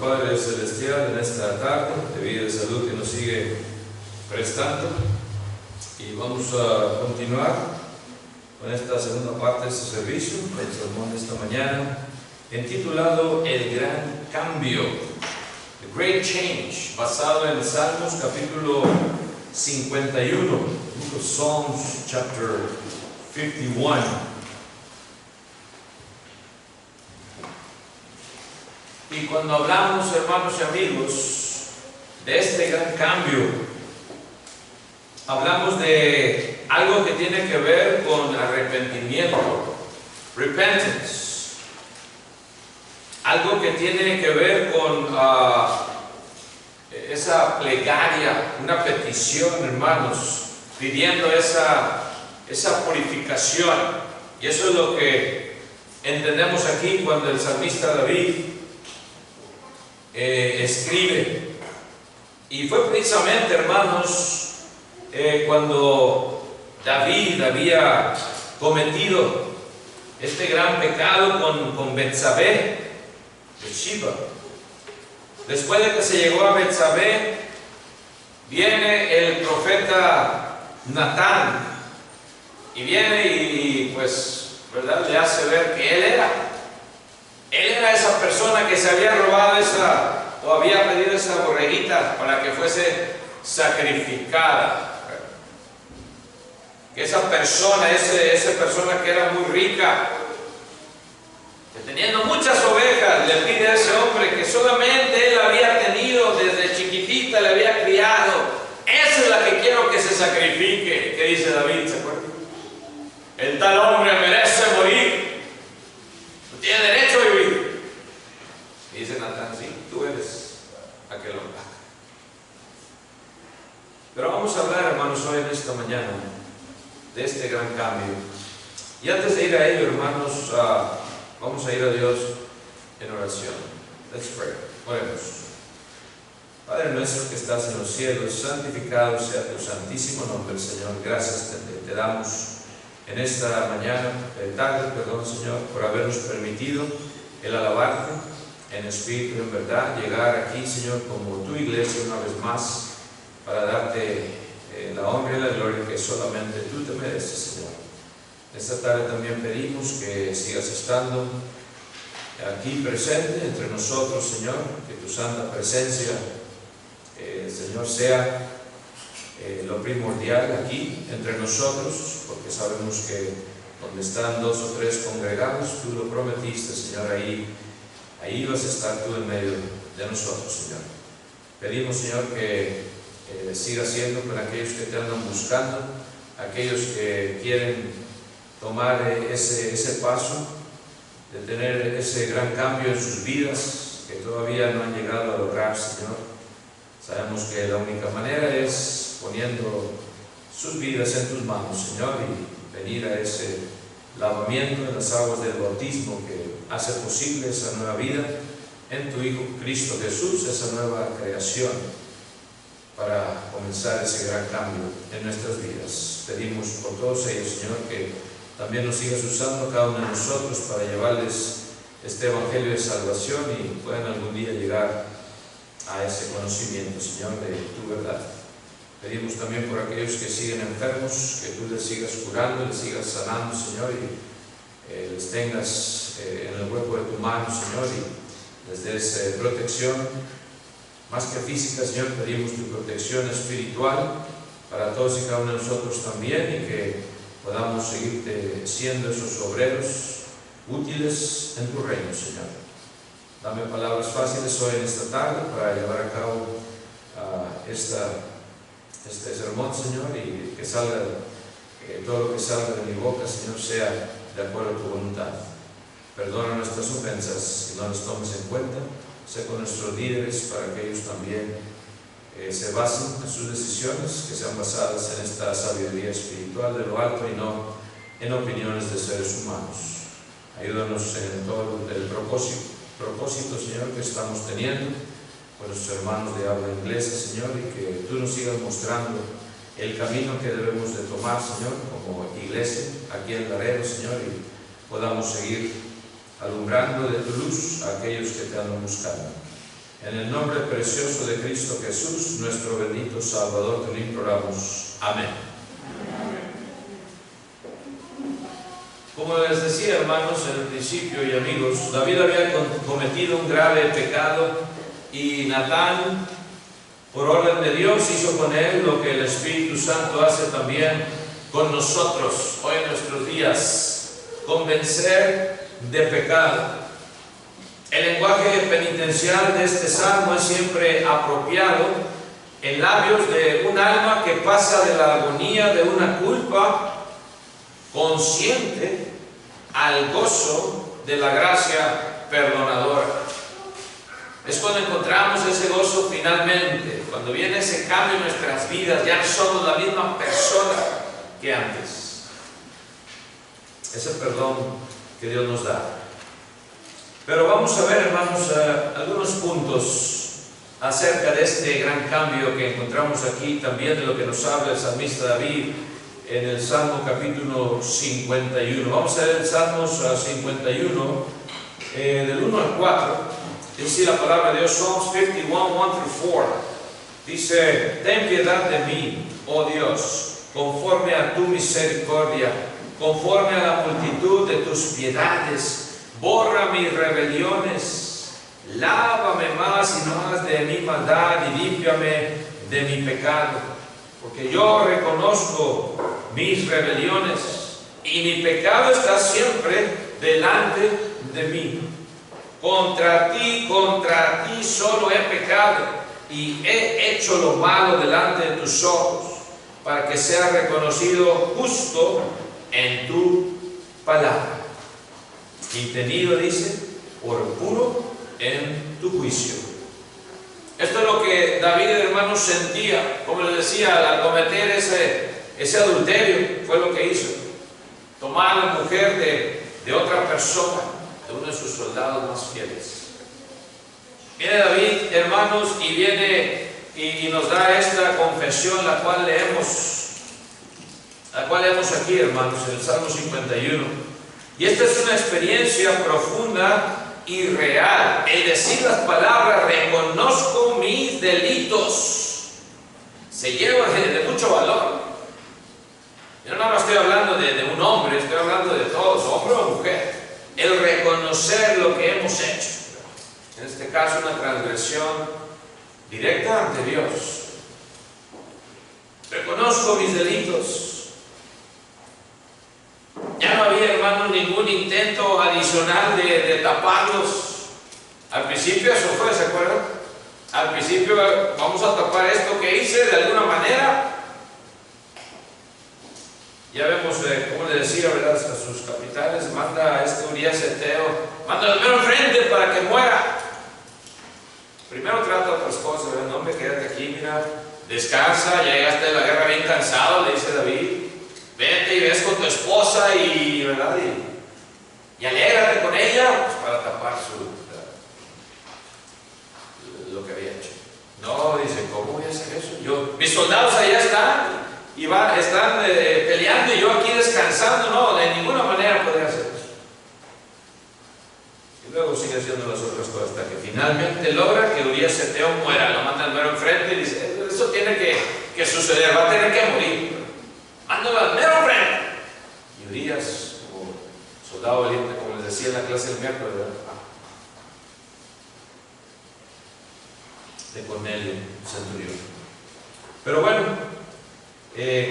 Padre Celestial en esta tarde de vida y salud que nos sigue prestando, y vamos a continuar con esta segunda parte de este servicio, el sermón de esta mañana, intitulado El Gran Cambio, The Great Change, basado en Salmos capítulo 51, Book of Psalms chapter 51. Y cuando hablamos, hermanos y amigos, de este gran cambio, hablamos de algo que tiene que ver con arrepentimiento, repentance, algo que tiene que ver con esa plegaria, una petición, hermanos, pidiendo esa purificación. Y eso es lo que entendemos aquí cuando el salmista David escribe. Y fue precisamente, hermanos, cuando David había cometido este gran pecado con Betsabé de Sheba. Después de que se llegó a Betsabé, viene el profeta Natán, y viene y pues, ¿verdad?, le hace ver que él era esa persona que se había robado o había pedido esa borreguita para que fuese sacrificada. Que esa persona, esa persona que era muy rica, que teniendo muchas ovejas, le pide a ese hombre que solamente él había tenido desde chiquitita, le había criado. Esa es la que quiero que se sacrifique. ¿Qué dice David? ¿Se acuerdan? El tal hombre merece morir. Tiene derecho a vivir. Y dice Natán: sí, tú eres aquel hombre. Pero vamos a hablar, hermanos, hoy en esta mañana de este gran cambio. Y antes de ir a ello, hermanos, vamos a ir a Dios en oración. Let's pray. Oremos. Padre nuestro que estás en los cielos, santificado sea tu santísimo nombre, Señor. Gracias te damos en esta mañana, tarde, Señor, por habernos permitido el alabarte en espíritu y en verdad, llegar aquí, Señor, como tu iglesia una vez más, para darte la honra y la gloria que solamente tú te mereces, Señor. Esta tarde también pedimos que sigas estando aquí presente entre nosotros, Señor, que tu santa presencia, Señor, sea lo primordial aquí entre nosotros, porque sabemos que donde están dos o tres congregados, tú lo prometiste, Señor, ahí vas a estar tú en medio de nosotros, Señor. Pedimos, Señor, que siga siendo con aquellos que te andan buscando, aquellos que quieren tomar ese paso de tener ese gran cambio en sus vidas, que todavía no han llegado a lograr, Señor. Sabemos que la única manera es poniendo sus vidas en tus manos, Señor, y venir a ese lavamiento en las aguas del bautismo que hace posible esa nueva vida en tu Hijo Cristo Jesús, esa nueva creación, para comenzar ese gran cambio en nuestras vidas. Pedimos por todos ellos, Señor, que también nos sigas usando cada uno de nosotros para llevarles este evangelio de salvación y puedan algún día llegar a ese conocimiento, Señor, de tu verdad. Pedimos también por aquellos que siguen enfermos, que tú les sigas curando, les sigas sanando, Señor, y les tengas en el hueco de tu mano, Señor, y les des protección, más que física, Señor. Pedimos tu protección espiritual para todos y cada uno de nosotros también, y que podamos seguirte siendo esos obreros útiles en tu reino, Señor. Dame palabras fáciles hoy en esta tarde para llevar a cabo este sermón, Señor, y que salga, todo lo que salga de mi boca, Señor, sea de acuerdo a tu voluntad. Perdona nuestras ofensas y no las tomes en cuenta. Sé con nuestros líderes para que ellos también se basen en sus decisiones, que sean basadas en esta sabiduría espiritual de lo alto y no en opiniones de seres humanos. Ayúdanos en todo el propósito, Señor, que estamos teniendo con nuestros hermanos de habla inglesa, Señor, y que tú nos sigas mostrando el camino que debemos de tomar, Señor, como iglesia aquí en Laredo, Señor, y podamos seguir alumbrando de tu luz a aquellos que te andan buscando. En el nombre precioso de Cristo Jesús, nuestro bendito Salvador, te lo imploramos. Amén. Como les decía, hermanos, en el principio y amigos, David había cometido un grave pecado y Natán, por orden de Dios, hizo con él lo que el Espíritu Santo hace también con nosotros hoy en nuestros días: convencer de pecado. El lenguaje penitencial de este salmo es siempre apropiado en labios de un alma que pasa de la agonía de una culpa consciente al gozo de la gracia perdonadora. Es cuando encontramos ese gozo finalmente, cuando viene ese cambio en nuestras vidas, ya no somos la misma persona que antes. Ese perdón que Dios nos da. Pero vamos a ver, hermanos, algunos puntos acerca de este gran cambio que encontramos aquí, también de lo que nos habla el salmista David en el Salmo capítulo 51. Vamos a ver el Salmo 51, del 1 al 4. Dice la palabra de Dios, Psalms 51, 1 through 4. Dice: ten piedad de mí, oh Dios, conforme a tu misericordia, conforme a la multitud de tus piedades. Borra mis rebeliones, lávame más y más de mi maldad y límpiame de mi pecado, porque yo reconozco mis rebeliones y mi pecado está siempre delante de mí. Contra ti solo he pecado y he hecho lo malo delante de tus ojos, para que sea reconocido justo en tu palabra. Y tenido, dice, por puro en tu juicio. Esto es lo que David, hermanos, sentía, como les decía, al cometer ese adulterio. Fue lo que hizo: tomar a la mujer de otra persona, de uno de sus soldados más fieles. Viene David, hermanos, y viene y nos da esta confesión, la cual leemos aquí, hermanos, en el Salmo 51. Y esta es una experiencia profunda y real. El decir las palabras reconozco mis delitos se lleva de mucho valor. Yo no nada más estoy hablando de un hombre, estoy hablando de todos, hombre o mujer. El reconocer lo que hemos hecho, en este caso una transgresión directa ante Dios. Reconozco mis delitos. Ya no había, hermanos, ningún intento adicional de taparlos. Al principio eso fue, ¿se acuerdan? Al principio, vamos a tapar esto que hice de alguna manera. Ya vemos, como le decía, ¿verdad?, a sus capitanes: manda a este Urías Eteo, mándalo mero enfrente para que muera. Primero trata otras cosas, ¿verdad? No, hombre, quédate aquí, mira, descansa, ya llegaste de la guerra bien cansado, le dice David. Vete y ves con tu esposa y, ¿verdad?, y alégrate con ella, pues, para tapar lo que había hecho. No, dice: ¿cómo voy a hacer eso? Mis soldados allá están peleando y yo aquí descansando. No, de ninguna manera podría hacer eso. Y luego sigue haciendo las otras cosas hasta que finalmente logra que Urías Eteo muera. Lo manda al mero enfrente y dice: eso tiene que suceder, va a tener que morir. Mándalo al mero frente. Y Urías, como soldado valiente, como les decía en la clase del miércoles, ¿verdad?, de Cornelio, centurión. Pero bueno,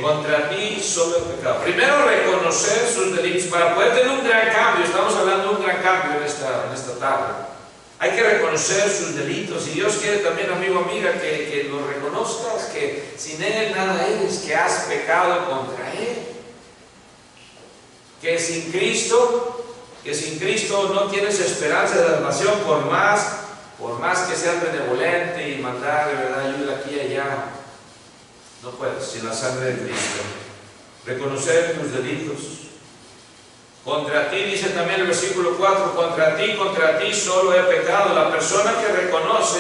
contra ti solo he pecado. Primero, reconocer sus delitos para poder tener un gran cambio. Estamos hablando de un gran cambio en esta tarde. Hay que reconocer sus delitos, y Dios quiere también, amigo, amiga, que lo reconozcas, que sin Él nada eres, que has pecado contra Él, que sin Cristo no tienes esperanza de salvación, por más que seas benevolente y mandar, de verdad, ayuda aquí y allá. No puedes sin la sangre de Cristo. Reconocer tus delitos. Contra ti, dice también el versículo 4, contra ti solo he pecado. La persona que reconoce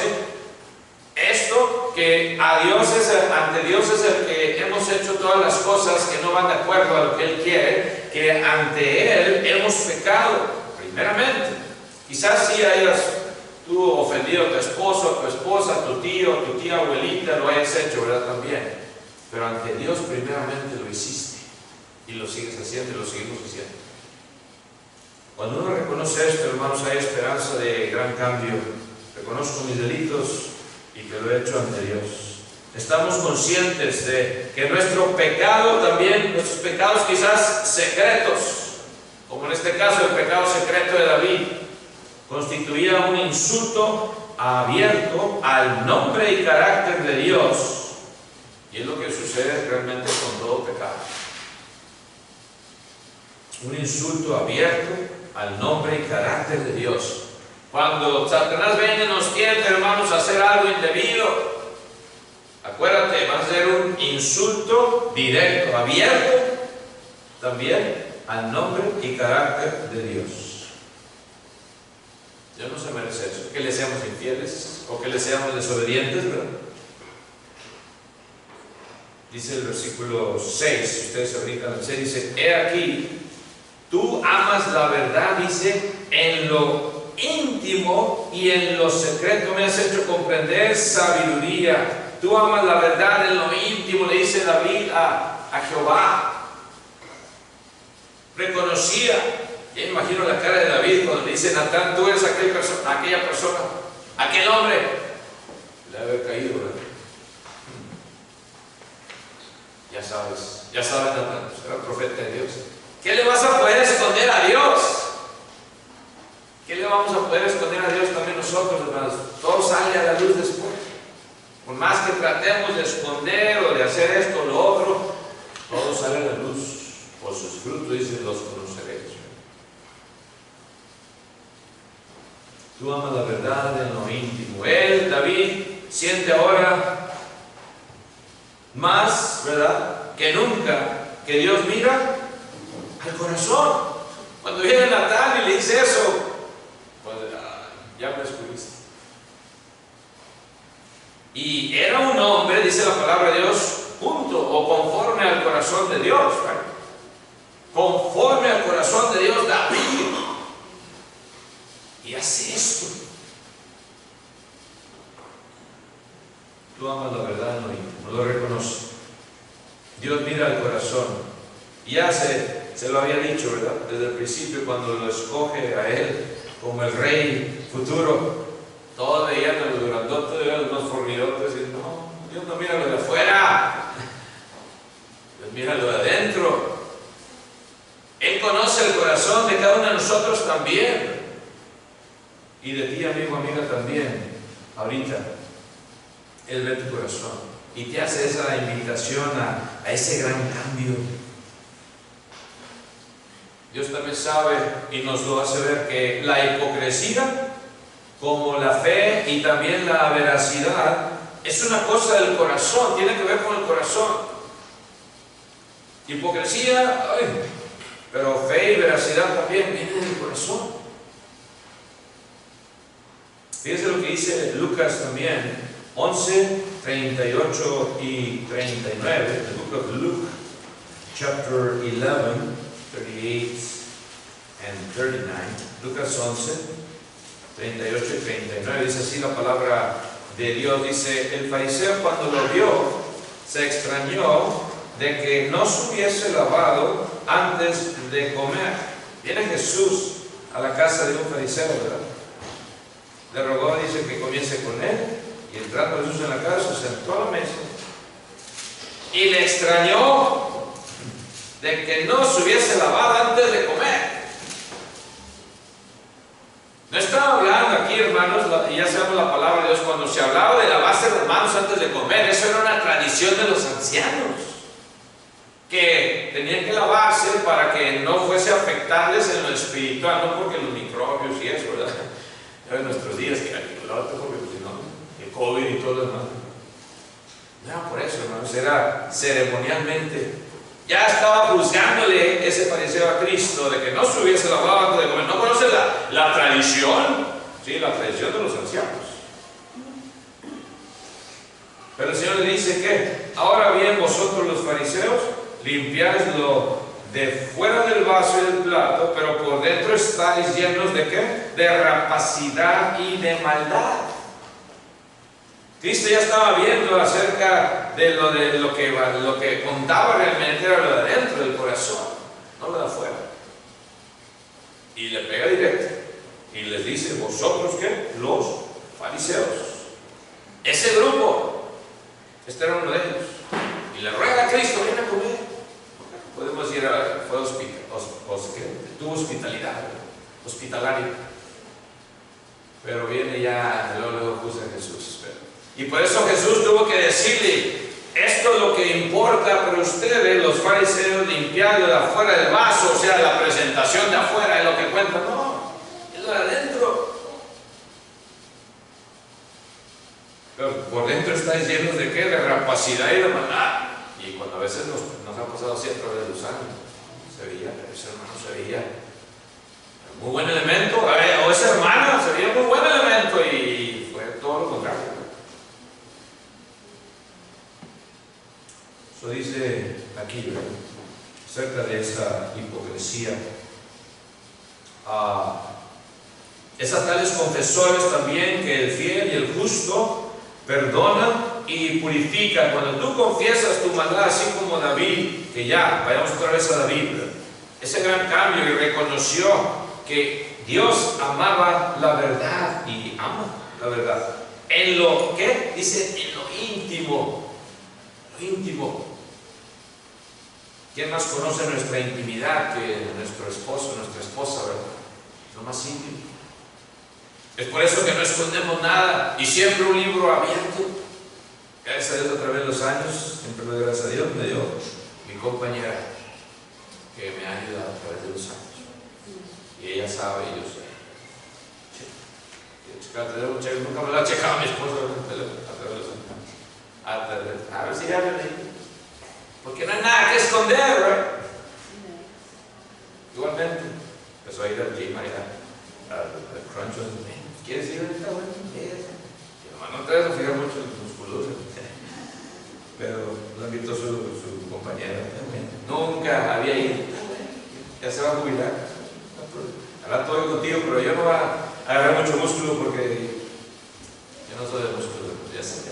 esto, que ante Dios es el que hemos hecho todas las cosas que no van de acuerdo a lo que Él quiere, que ante Él hemos pecado, primeramente. Quizás sí hayas tú ofendido a tu esposo, a tu esposa, a tu tío, a tu tía abuelita, lo hayas hecho, ¿verdad? También. Pero ante Dios primeramente lo hiciste y lo sigues haciendo y lo seguimos haciendo. Cuando uno reconoce esto, hermanos, hay esperanza de gran cambio. Reconozco mis delitos y que lo he hecho ante Dios. Estamos conscientes de que nuestro pecado también, nuestros pecados quizás secretos, como en este caso el pecado secreto de David, constituía un insulto abierto al nombre y carácter de Dios. Y es lo que sucede realmente con todo pecado. Un insulto abierto al nombre y carácter de Dios. Cuando Satanás viene y nos tienta, hermanos, a hacer algo indebido, acuérdate, va a ser un insulto directo, abierto también al nombre y carácter de Dios. Dios no se merece eso, que le seamos infieles o que le seamos desobedientes, ¿verdad? Dice el versículo 6, si ustedes se brincan al 6, dice: he aquí, tú amas la verdad, dice, en lo íntimo y en lo secreto me has hecho comprender sabiduría. Tú amas la verdad en lo íntimo, le dice David a Jehová. Reconocía, ya imagino la cara de David cuando le dice: Natán, tú eres aquella persona, aquel hombre. Le ha haber caído, ¿verdad? Ya sabes, Natán, era el profeta de Dios. ¿Qué le vas a poder esconder a Dios? ¿Qué le vamos a poder esconder a Dios también nosotros, hermanos? Todo sale a la luz después. Por más que tratemos de esconder o de hacer esto o lo otro, todo sale a la luz. Por sus frutos, dicen, los conoceréis. Tú amas la verdad en lo íntimo. Él, David, siente ahora más, ¿verdad?, que nunca que Dios mira al corazón. Cuando viene Natán y le dice eso, pues ya me descubriste. Y era un hombre, dice la palabra de Dios, junto o conforme al corazón de Dios, ¿verdad? Conforme al corazón de Dios, David. Y hace esto. Tú amas la verdad en lo íntimo, lo reconoce. Dios mira al corazón. Y ya se lo había dicho, ¿verdad? Desde el principio, cuando lo escoge a él como el rey futuro, todos veían a los grandotes, veían a los más fornidotes, y no, Dios no mira lo de afuera, Dios mira lo de adentro. Él conoce el corazón de cada uno de nosotros también, y de ti, amigo, amiga, también. Ahorita Él ve tu corazón y te hace esa invitación a ese gran cambio. Dios también sabe y nos lo hace ver que la hipocresía, como la fe y también la veracidad, es una cosa del corazón, tiene que ver con el corazón. Hipocresía, pero fe y veracidad también vienen del corazón. Fíjense lo que dice Lucas también, 11, 38 y 39, the book of Luke, chapter 11, 38 and 39, Lucas 11, 38 y 39, dice así la palabra de Dios, dice: el fariseo cuando lo vio, se extrañó de que no se hubiese lavado antes de comer. Viene Jesús a la casa de un fariseo, ¿verdad? Le rogó, dice, que comiese con él, y entrando Jesús en la casa, se sentó a la mesa, y le extrañó de que no se hubiese lavado antes de comer. No estaba hablando aquí, hermanos, y ya sabemos la palabra de Dios, cuando se hablaba de lavarse las manos antes de comer, eso era una tradición de los ancianos, que tenían que lavarse para que no fuese a afectarles en lo espiritual, no porque los microbios y eso, ¿verdad? En nuestros días, que el otro, porque si no, el COVID y todo lo demás. No era por eso, hermanos, era ceremonialmente. Ya estaba juzgándole ese fariseo a Cristo de que no se hubiese lavado antes de comer. No conoce la tradición, sí, la tradición de los ancianos. Pero el Señor le dice que, ahora bien, vosotros los fariseos, limpiáis lo de fuera del vaso y del plato, pero por dentro estáis llenos ¿de qué? De rapacidad y de maldad. Cristo ya estaba viendo acerca de lo que contaba realmente era lo de adentro del corazón, no lo de afuera. Y le pega directo y les dice: ¿vosotros qué? Los fariseos. Ese grupo, este era uno de ellos, y le ruega a Cristo: ven a comer. Podemos ir a, tuvo hospitalidad, hospitalario, pero viene ya, luego juzga a Jesús. Y por eso Jesús tuvo que decirle: esto es lo que importa para ustedes, los fariseos, limpiarlo de afuera del vaso, o sea, la presentación de afuera es lo que cuenta. No, es lo de adentro. Pero por dentro estáis llenos ¿de qué? De rapacidad y de maldad. Y cuando a veces nos ha pasado así a través de los años, se veía, ese hermano se veía muy buen elemento, o esa hermana se veía muy buen elemento, y fue todo lo contrario. Eso dice aquí, ¿verdad?, acerca de esa hipocresía. Es a tales confesores también que el fiel y el justo perdona y purifica. Cuando tú confiesas tu maldad, así como David, que ya, vayamos otra vez a David, ese gran cambio, y reconoció que Dios amaba la verdad y ama la verdad. En lo que dice, en lo íntimo. Lo íntimo. ¿Quién más conoce nuestra intimidad que nuestro esposo, nuestra esposa, verdad? Lo más íntimo. Es por eso que no escondemos nada, y siempre un libro abierto. Gracias a Dios, a través de los años, siempre lo doy gracias a Dios, me dio mi compañera, que me ha ayudado a través de los años. Y ella sabe, y yo sé. Nunca me lo ha checado mi esposo a través de los años. A ver si ya me leí. Porque no hay nada que esconder, ¿verdad? Igualmente, empezó a ir al gym allá, al crunch. ¿Quieres ir ahorita? Bueno, no te vas a fijar mucho en los musculosos. Pero lo invitó su compañera. Nunca había ido. Ya se va a jubilar. Ahora todo contigo, pero yo no voy a agarrar mucho músculo porque yo no soy de músculo, ya sabe.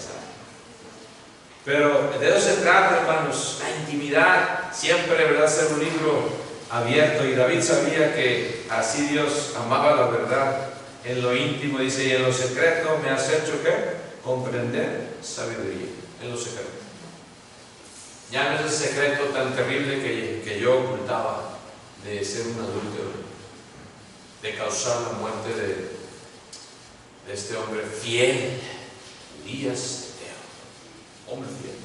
Pero de eso se trata, hermanos, la intimidad. Siempre, ¿verdad?, ser un libro abierto. Y David sabía que así Dios amaba la verdad. En lo íntimo, dice, y en lo secreto me has hecho ¿qué? Comprender sabiduría. En lo secreto. Ya no es el secreto tan terrible que yo ocultaba de ser un adúltero, de causar la muerte de este hombre fiel, Elías, hombre fiel.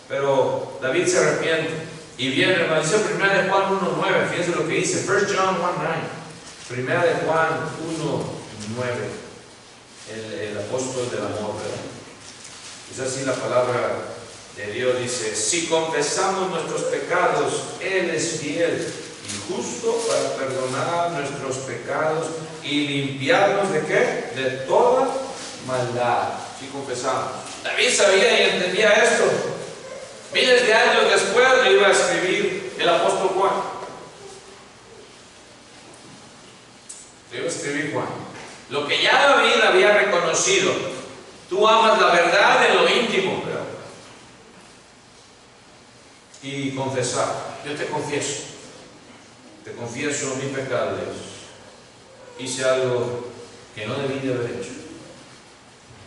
Pero David se arrepiente y viene, hermano, dice 1 de Juan 1:9, fíjense lo que dice, 1 John 1:9, 1 de Juan 1:9, el apóstol del amor, ¿verdad? Es así la palabra de Dios, dice: si confesamos nuestros pecados, Él es fiel y justo para perdonar nuestros pecados y limpiarnos ¿de qué? De toda maldad. Si confesamos. David sabía y entendía esto. Miles de años después le iba a escribir el apóstol Juan. Le iba a escribir Juan. Lo que ya David había reconocido. Tú amas la verdad en lo íntimo, ¿verdad? Y confesar. Yo te confieso mi pecado, Dios. Hice algo que no debí de haber hecho.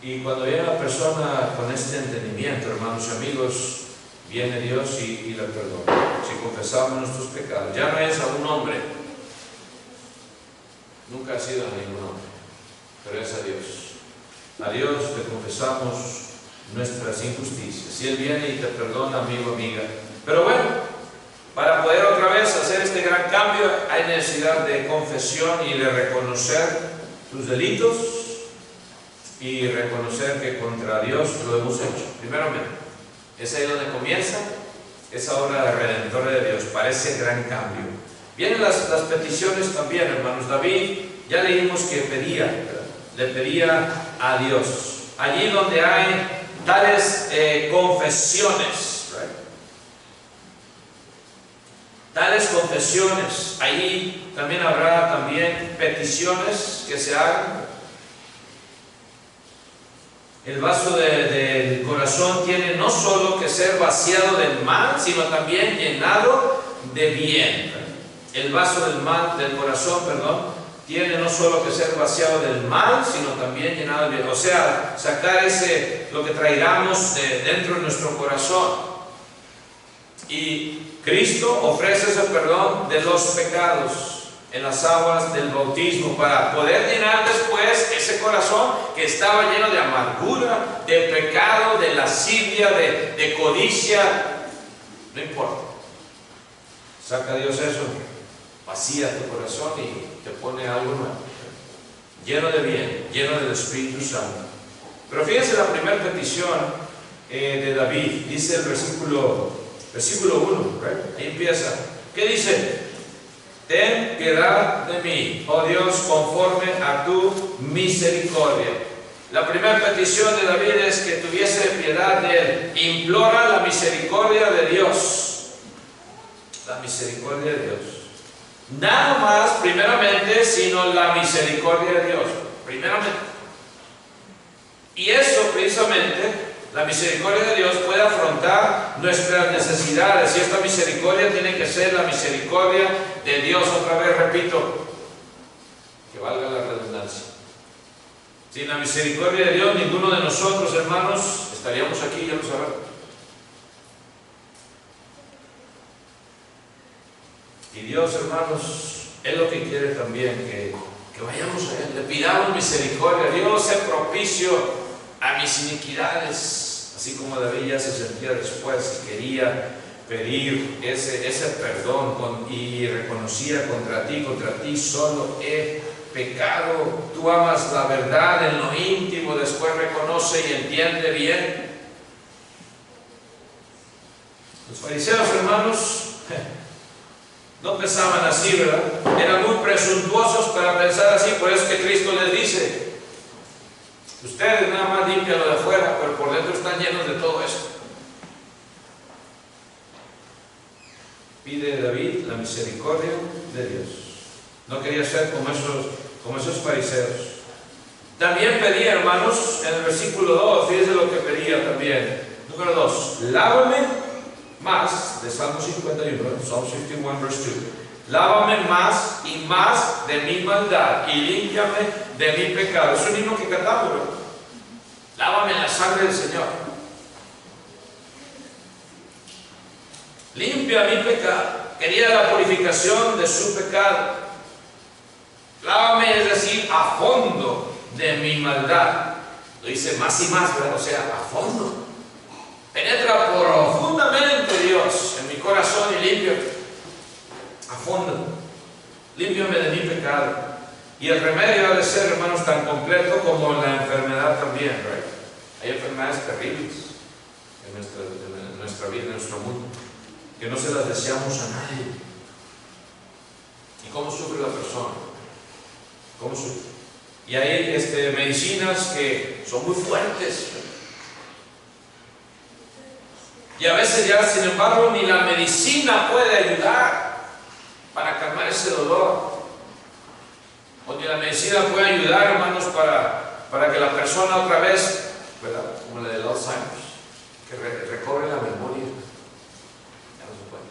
Y cuando viene la persona con este entendimiento, hermanos y amigos, viene Dios y le perdona. Si confesamos nuestros pecados, ya no es a un hombre, nunca ha sido a ningún hombre, pero es a Dios. A Dios le confesamos nuestras injusticias. Si Él viene y te perdona, amigo, amiga. Pero bueno, para poder otra vez hacer este gran cambio, hay necesidad de confesión y de reconocer tus delitos y reconocer que contra Dios lo hemos hecho. Primeramente, es ahí donde comienza esa obra redentora de Dios, para ese gran cambio. Vienen las peticiones también, hermanos. David, ya leímos que pedía, ¿verdad? Le pedía a Dios. Allí donde hay tales confesiones, right? tales confesiones. Ahí también habrá también peticiones que se hagan. El vaso del corazón tiene no solo que ser vaciado del mal, sino también llenado de bien. El vaso del corazón, tiene no solo que ser vaciado del mal, sino también llenado de bien. O sea, sacar lo que traigamos dentro de nuestro corazón. Y Cristo ofrece ese perdón de los pecados en las aguas del bautismo para poder llenar después ese corazón que estaba lleno de amargura, de pecado, de lascivia, de codicia. No importa. Saca Dios eso, vacía tu corazón y te pone algo nuevo, lleno de bien, lleno del Espíritu Santo. Pero fíjense la primera petición de David. Dice el versículo 1, ahí empieza. ¿Qué dice? Ten piedad de mí, oh Dios, conforme a tu misericordia. La primera petición de David es que tuviese piedad de él. Implora la misericordia de Dios. La misericordia de Dios. Nada más, primeramente, sino la misericordia de Dios. Primeramente. Y eso, precisamente, la misericordia de Dios puede afrontar nuestras necesidades. Y esta misericordia tiene que ser la misericordia de Dios. Otra vez repito, que valga la redundancia. Sin la misericordia de Dios, ninguno de nosotros, hermanos, estaríamos aquí, ya lo sabemos. Y Dios, hermanos, es lo que quiere también, que vayamos a Él, le pidamos misericordia. Dios, sé propicio a mis iniquidades, así como David ya se sentía después y quería pedir ese perdón y reconocía contra ti solo he pecado. Tú amas la verdad en lo íntimo, después reconoce y entiende bien. Los fariseos, hermanos, no pensaban así, ¿verdad? Eran muy presuntuosos para pensar así. Por eso que Cristo les dice: ustedes nada más limpian lo de afuera, pero por dentro están llenos de todo esto. Pide David la misericordia de Dios. No quería ser como esos fariseos. También pedía, hermanos, en el versículo 2, fíjense lo que pedía también. Número 2, lávame más, de Salmo 51, Psalm 51, verse 2. Lávame más y más de mi maldad y límpiame de mi pecado. Es un himno que cantamos, ¿verdad? Lávame en la sangre del Señor. Limpia mi pecado. Quería la purificación de su pecado. Lávame, es decir, a fondo de mi maldad. Lo dice más y más, ¿verdad? O sea, a fondo. Penetra profundamente, Dios, en mi corazón y límpiame a fondo. Límpiame de mi pecado. Y el remedio ha de ser, hermanos, tan completo como la enfermedad también, ¿right? Hay enfermedades terribles en nuestra vida, en nuestro mundo, que no se las deseamos a nadie. ¿Y cómo sufre la persona? ¿Cómo sufre? Y hay medicinas que son muy fuertes. Y a veces ya, sin embargo, ni la medicina puede ayudar para calmar ese dolor. O ni la medicina puede ayudar, hermanos, para que la persona otra vez, ¿verdad?, como la del Alzheimer, que recobre la memoria. Ya no se puede.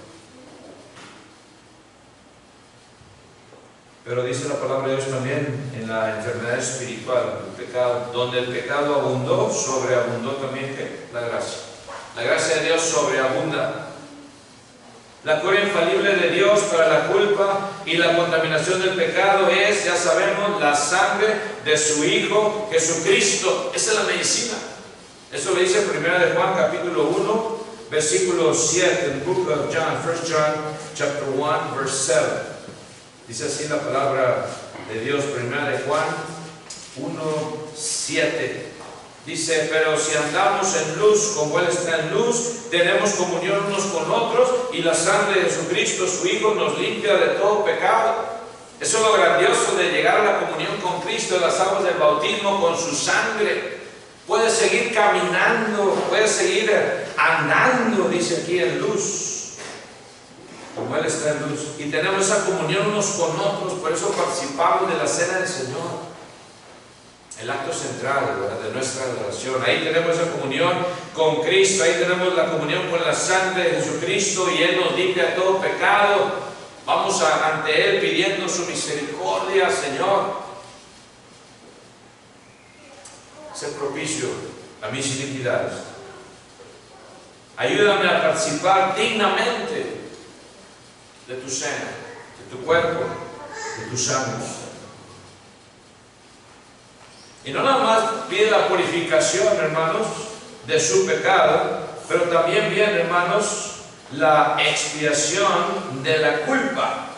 Pero dice la palabra de Dios también en la enfermedad espiritual, el pecado, donde el pecado abundó, sobreabundó también la gracia. La gracia de Dios sobreabunda. La cura infalible de Dios para la culpa y la contaminación del pecado es, ya sabemos, la sangre de su Hijo Jesucristo. Esa es la medicina. Eso le dice en 1 de Juan capítulo 1, versículo 7, en Book of John, 1 John chapter 1, verse 7. Dice así la palabra de Dios, 1 de Juan 1, 7. Dice: pero si andamos en luz como Él está en luz, tenemos comunión unos con otros, y la sangre de Jesucristo, su Hijo, nos limpia de todo pecado. Eso es lo grandioso de llegar a la comunión con Cristo, en las aguas del bautismo, con su sangre. Puedes seguir caminando, puedes seguir andando, dice aquí, en luz. como Él está en luz. Y tenemos esa comunión unos con otros, por eso participamos de la cena del Señor. El acto central, ¿verdad?, de nuestra adoración. Ahí tenemos esa comunión con Cristo, ahí tenemos la comunión con la sangre de Jesucristo y Él nos limpia todo pecado. Vamos ante Él pidiendo su misericordia, Señor. Sé propicio a mis iniquidades. Ayúdame a participar dignamente de tu cena, de tu cuerpo, de tu sangre. Y no nada más pide la purificación, hermanos, de su pecado, pero también viene, hermanos, la expiación de la culpa.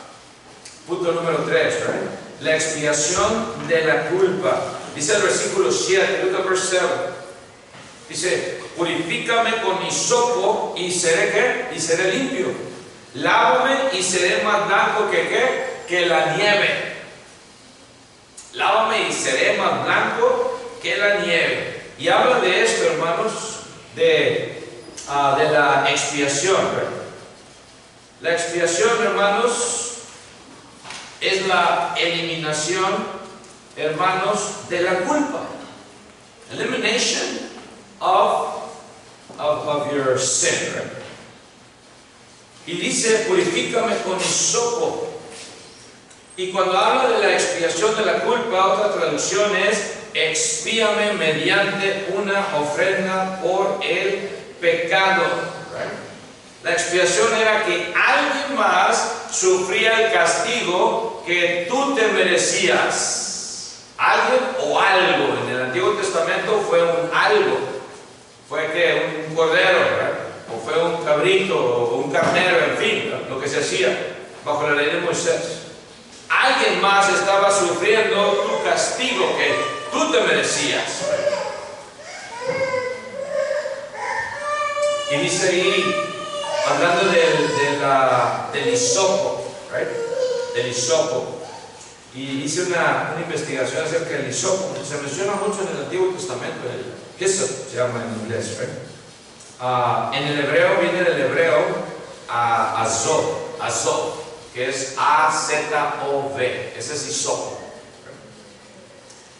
Punto número 3, ¿right? La expiación de la culpa. Dice el versículo 7, look at verse 7. Dice, purifícame con hisopo y seré ¿qué? Y seré limpio. Lávame y seré más blanco que ¿qué? Que la nieve. Lávame y seré más blanco que la nieve. Y habla de esto, hermanos, de la expiación, ¿verdad? La expiación, hermanos, es la eliminación, hermanos, de la culpa. Elimination of your sin, right? Y dice, purifícame con hisopo. Y cuando habla de la expiación de la culpa, otra traducción es, expíame mediante una ofrenda por el pecado. Right? La expiación era que alguien más sufría el castigo que tú te merecías. Alguien o algo. En el Antiguo Testamento fue un algo. Fue que un cordero, ¿verdad? O fue un cabrito, o un carnero, en fin, ¿no? Lo que se hacía bajo la ley de Moisés. Alguien más estaba sufriendo tu castigo que tú te merecías. Y dice ahí, hablando del hisopo, right? Del hisopo. Y hice una investigación acerca del hisopo. Se menciona mucho en el Antiguo Testamento. El hyssop se llama en inglés, right? En el hebreo viene del hebreo azov, que es A-Z-O-V. Ese es hisopo.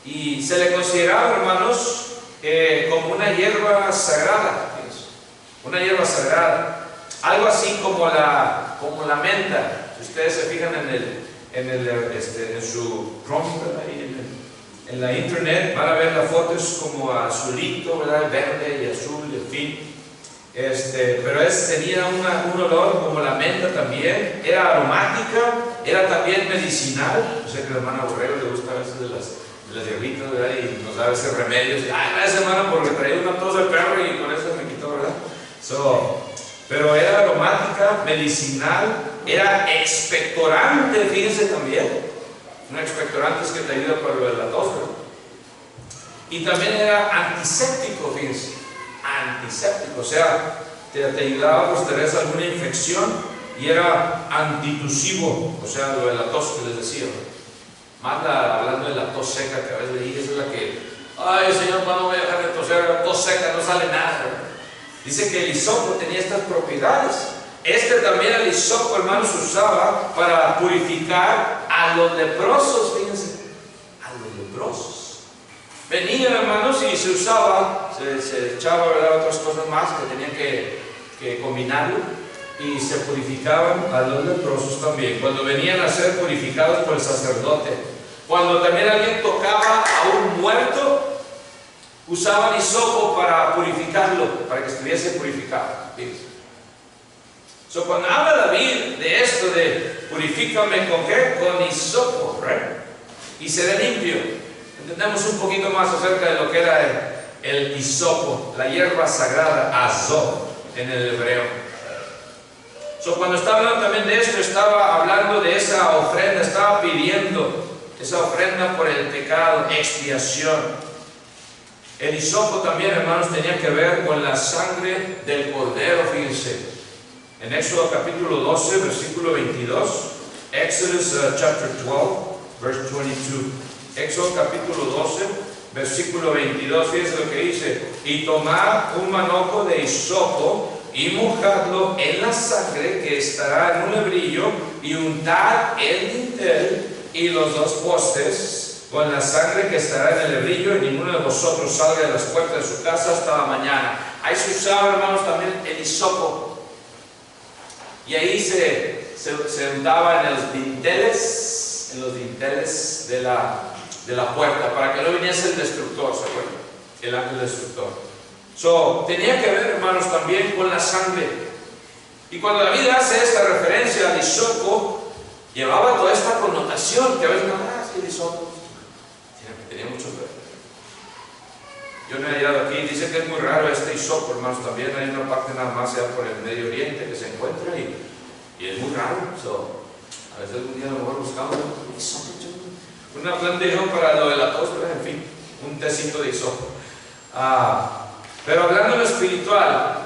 Y se le consideraba, hermanos, como una hierba sagrada. Una hierba sagrada. Algo así como la menta. Si ustedes se fijan en su Chrome, en la internet, van a ver la foto, es como azulito, ¿verdad? Verde y azul, en fin. Pero tenía un olor como la menta también. Era aromática, era también medicinal. Yo sé que a la hermana Borrego le gusta a veces de las hierbitas, ¿verdad? Y nos da a veces remedios. Y, ay, gracias, hermana, porque traía una tos de perro y con eso me quitó, ¿verdad? Pero era aromática, medicinal, era expectorante, fíjense también. Un expectorante es que te ayuda para lo de la tos, ¿verdad? Y también era antiséptico, fíjense. Antiséptico, o sea, te ayudaba pues tener alguna infección, y era antitusivo, o sea, lo de la tos que les decía. Más hablando de la tos seca, que a veces leí, esa es la que, ay, Señor, ¿cuándo voy a dejar de toser? La tos seca, no sale nada, ¿verdad? Dice que el hisopo tenía estas propiedades. También el hisopo, hermanos, se usaba para purificar a los leprosos, fíjense, a los leprosos. Venían, hermanos, y se usaba, se echaba, ¿verdad?, otras cosas más que tenían que combinarlo, y se purificaban a los leprosos también, cuando venían a ser purificados por el sacerdote. Cuando también alguien tocaba a un muerto, usaban hisopo para purificarlo, para que estuviese purificado. Cuando habla David de esto, de purifícame con ¿qué? Con hisopo, right? Y seré limpio. Entendemos un poquito más acerca de lo que era el hisopo, la hierba sagrada, azov, en el hebreo. Cuando estaba hablando también de esto, estaba hablando de esa ofrenda, estaba pidiendo esa ofrenda por el pecado, expiación. El hisopo también, hermanos, tenía que ver con la sangre del cordero, fíjense. En Éxodo capítulo 12, versículo 22, Exodus chapter 12, verse 22. Éxodo capítulo 12, versículo 22, fíjense lo que dice. Y tomar un manojo de hisopo y mojadlo en la sangre que estará en un lebrillo, y untad el dintel y los dos postes con la sangre que estará en el lebrillo, y ninguno de vosotros salga de las puertas de su casa hasta la mañana. Ahí se usaba, hermanos, también el hisopo, y ahí se untaba en los dinteles de la puerta, para que no viniese el destructor, ¿se acuerdan? El ángel destructor. Tenía que ver, hermanos, también con la sangre. Y cuando David hace esta referencia al hisopo, llevaba toda esta connotación que a veces el hisopo tenía mucho que ver. Yo no he hallado aquí, dice que es muy raro este hisopo, hermanos. También hay una parte nada más allá por el Medio Oriente que se encuentra, y es muy raro. A veces un día a lo mejor buscamos un hisopo, una plantación para lo de la tos, en fin, un tecito de hisopo. Pero hablando de lo espiritual,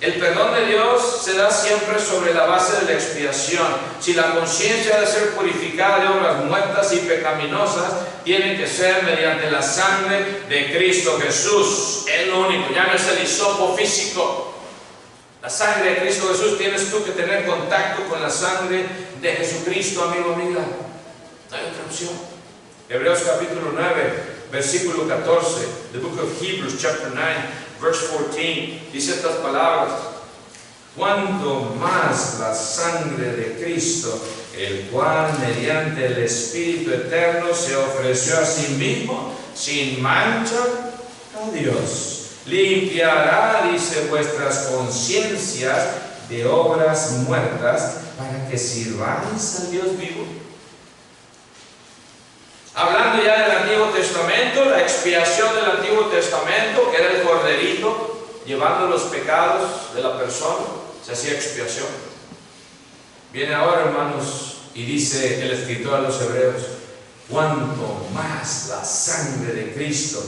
el perdón de Dios se da siempre sobre la base de la expiación. Si la conciencia debe ser purificada de obras muertas y pecaminosas, tiene que ser mediante la sangre de Cristo Jesús. Es lo único, ya no es el hisopo físico. La sangre de Cristo Jesús, tienes tú que tener contacto con la sangre de Jesucristo, amigo, amiga. No hay otra opción. Hebreos capítulo 9, versículo 14, the book of Hebrews chapter 9, verse 14, dice estas palabras: cuanto más la sangre de Cristo, el cual mediante el Espíritu Eterno se ofreció a sí mismo sin mancha a Dios, limpiará, dice, vuestras conciencias de obras muertas para que sirváis al Dios vivo. Hablando ya del Antiguo Testamento, la expiación del Antiguo Testamento, que era el corderito llevando los pecados de la persona, se hacía expiación. Viene ahora, hermanos, y dice el escritor a los Hebreos: cuanto más la sangre de Cristo.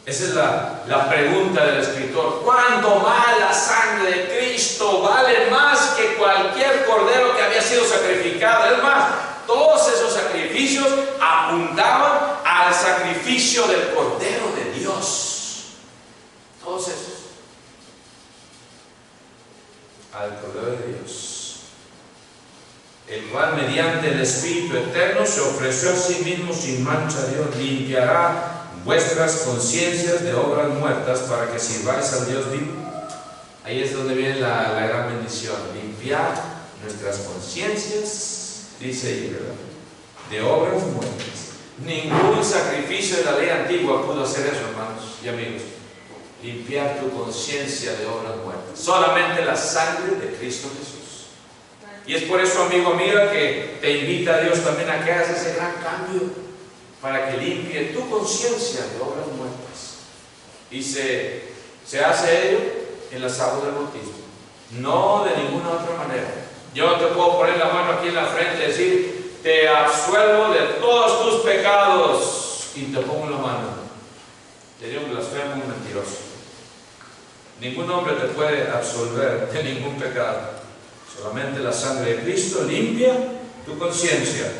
Esa es la pregunta del escritor. ¿Cuánto más la sangre de Cristo vale más que cualquier cordero que había sido sacrificado? Es más, todos esos sacrificios apuntaban al sacrificio del Cordero de Dios. Todos esos. Al Cordero de Dios, el cual mediante el Espíritu Eterno se ofreció a sí mismo sin mancha a Dios, limpiará vuestras conciencias de obras muertas para que sirváis al Dios vivo. Ahí es donde viene la gran bendición: limpiar nuestras conciencias, dice ahí, ¿verdad?, de obras muertas. Ningún sacrificio de la ley antigua pudo hacer eso, hermanos y amigos, limpiar tu conciencia de obras muertas. Solamente la sangre de Cristo Jesús. Y es por eso, amigo, amiga, que te invita a Dios también a que hagas ese gran cambio, para que limpie tu conciencia de obras muertas. Y se hace ello en las aguas del bautismo, no de ninguna otra manera. Yo te puedo poner la mano aquí en la frente y decir: te absuelvo de todos tus pecados, y te pongo la mano. Sería un blasfemo, un mentiroso. Ningún hombre te puede absolver de ningún pecado. Solamente la sangre de Cristo limpia tu conciencia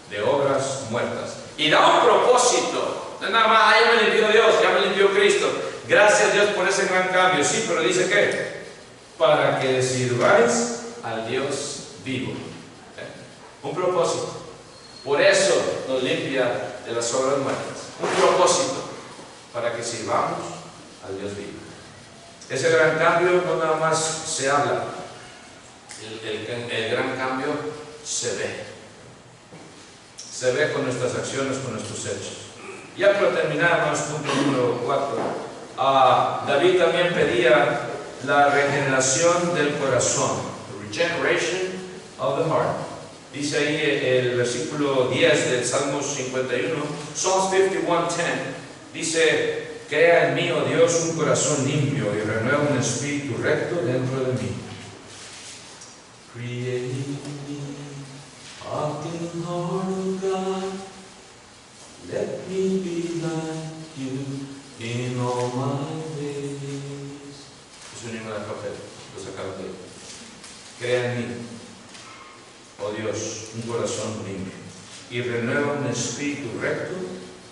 de obras muertas. Y da un propósito. No es nada más: ya me limpió Dios, ya me limpió Cristo. Gracias a Dios por ese gran cambio. Sí, pero dice que para que sirváis al Dios vivo. Un propósito. Por eso nos limpia de las obras muertas. Un propósito: para que sirvamos al Dios vivo. Ese gran cambio no nada más se habla. El gran cambio se ve. Se ve con nuestras acciones, con nuestros hechos. Ya para terminar, hermanos, punto número 4. David también pedía la regeneración del corazón. The regeneration of the heart. Dice ahí el versículo 10 del Salmo 51, Psalms 51:10. Dice: crea en mí, oh Dios, un corazón limpio y renueva un espíritu recto dentro de mí. Create in me a clean heart, O God. Let me be like you in all my ways. Es un himno de papel, lo sacaron de ahí. Crea en mí, oh Dios, un corazón limpio y renueva un espíritu recto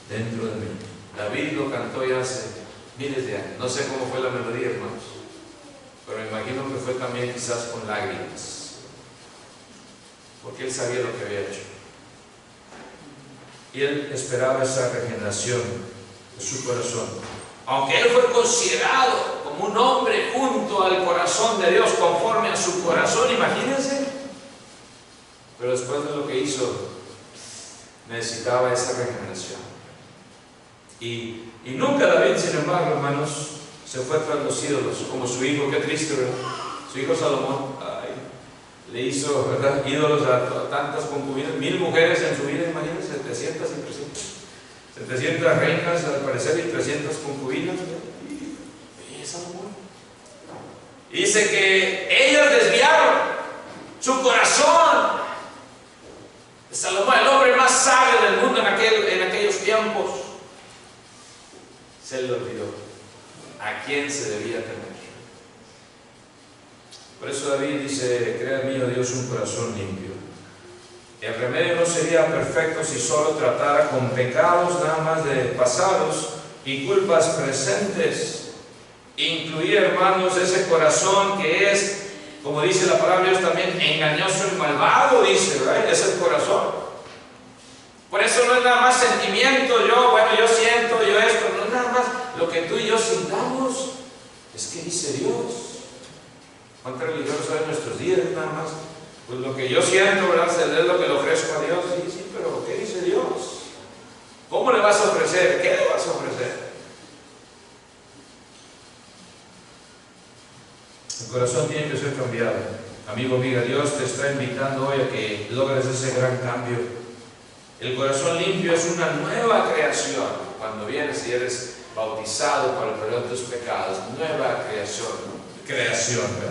dentro de mí. David lo cantó ya hace miles de años. No sé cómo fue la melodía, hermanos, pero me imagino que fue también quizás con lágrimas, porque él sabía lo que había hecho. Y él esperaba esa regeneración de su corazón. Aunque él fue considerado como un hombre junto al corazón de Dios, conforme a su corazón, imagínense. Pero después de lo que hizo, necesitaba esa regeneración. Y nunca David, sin embargo, hermanos, se fue tras los ídolos, como su hijo. Qué triste, ¿verdad? Su hijo Salomón, le hizo, ¿verdad?, ídolos a tantas concubinas, 1000 mujeres en su vida, imagínense, 700 y 300. 700 reinas al parecer y 300 concubinas. Y Salomón. Dice que ellas desviaron su corazón. Salomón, el hombre más sabio del mundo en aquellos tiempos, se le olvidó a quién se debía temer. Por eso David dice: crea en mí, oh Dios, un corazón limpio. El remedio no sería perfecto si solo tratara con pecados nada más de pasados y culpas presentes. Incluir, hermanos, ese corazón que es, como dice la palabra de Dios también, engañoso y malvado, dice, ¿verdad? Es el corazón. Por eso no es nada más sentimiento, yo siento, yo esto, no es nada más lo que tú y yo sintamos, es que dice Dios. ¿Cuántos religiosos hay en nuestros días? Nada más, pues lo que yo siento, ¿verdad?, es lo que le ofrezco a Dios. Sí, pero ¿qué dice Dios? ¿Cómo le vas a ofrecer? ¿Qué le vas a ofrecer? El corazón tiene que ser cambiado. Amigo, amiga, Dios te está invitando hoy a que logres ese gran cambio. El corazón limpio es una nueva creación. Cuando vienes y eres bautizado para el perdón de tus pecados, nueva creación.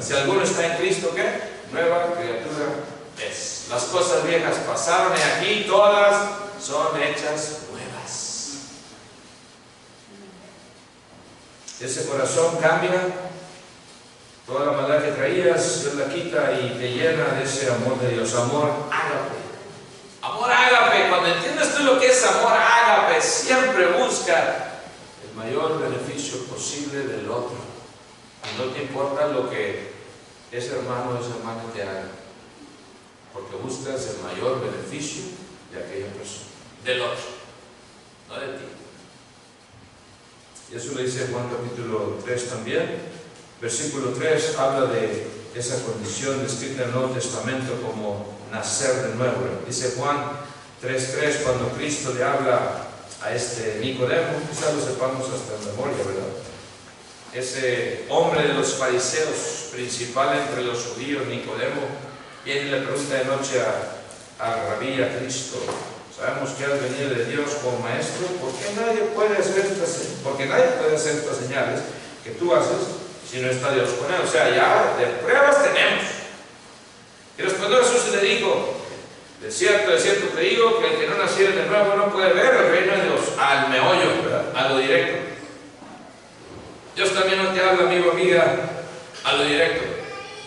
Si alguno está en Cristo, ¿qué? Nueva criatura es. Las cosas viejas pasaron y aquí todas son hechas nuevas. Ese corazón cambia. Toda la maldad que traías, Dios la quita y te llena de ese amor de Dios. Amor ágape. Amor ágape. Cuando entiendes tú lo que es amor ágape, siempre busca el mayor beneficio posible del otro. Y no te importa lo que ese hermano o esa hermana te haga, porque buscas el mayor beneficio de aquella persona, del otro, no de ti. Y eso lo dice Juan capítulo 3 también. Versículo 3 habla de esa condición descrita en el Nuevo Testamento como nacer de nuevo. Dice Juan 3:3, cuando Cristo le habla a este Nicodemo, quizás lo sepamos hasta en memoria, ¿verdad? Ese hombre de los fariseos, principal entre los judíos, Nicodemo, viene y le pregunta de noche a Rabí, a Cristo: sabemos que has venido de Dios como maestro, ¿por qué nadie puede hacer estas señales que tú haces si no está Dios con él? O sea, ya de pruebas tenemos. Y respondió Jesús y le dijo: de cierto te digo que el que no naciere de nuevo no puede ver el reino de Dios. Al meollo, ¿verdad?, a lo directo. Dios también no te habla, amigo, amiga, a lo directo.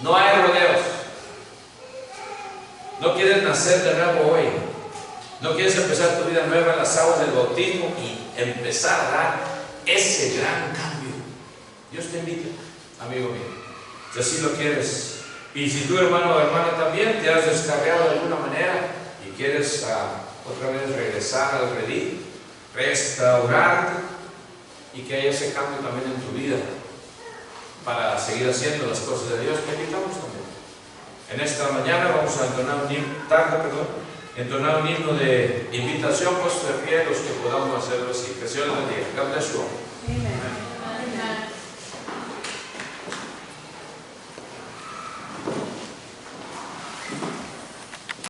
No hay rodeos. No quieres nacer de nuevo hoy. No quieres empezar tu vida nueva en las aguas del bautismo y empezar a dar ese gran cambio. Dios te invita, amigo mío, si así lo quieres. Y si tú, hermano o hermana, también te has descarriado de alguna manera y quieres otra vez regresar al redil, restaurarte, y que haya ese cambio también en tu vida para seguir haciendo las cosas de Dios, te invitamos también. En esta mañana vamos a entonar un himno de invitación, puesto de pie, los que podamos hacerlo así. Que Señor les bendiga. God bless you all. Amen.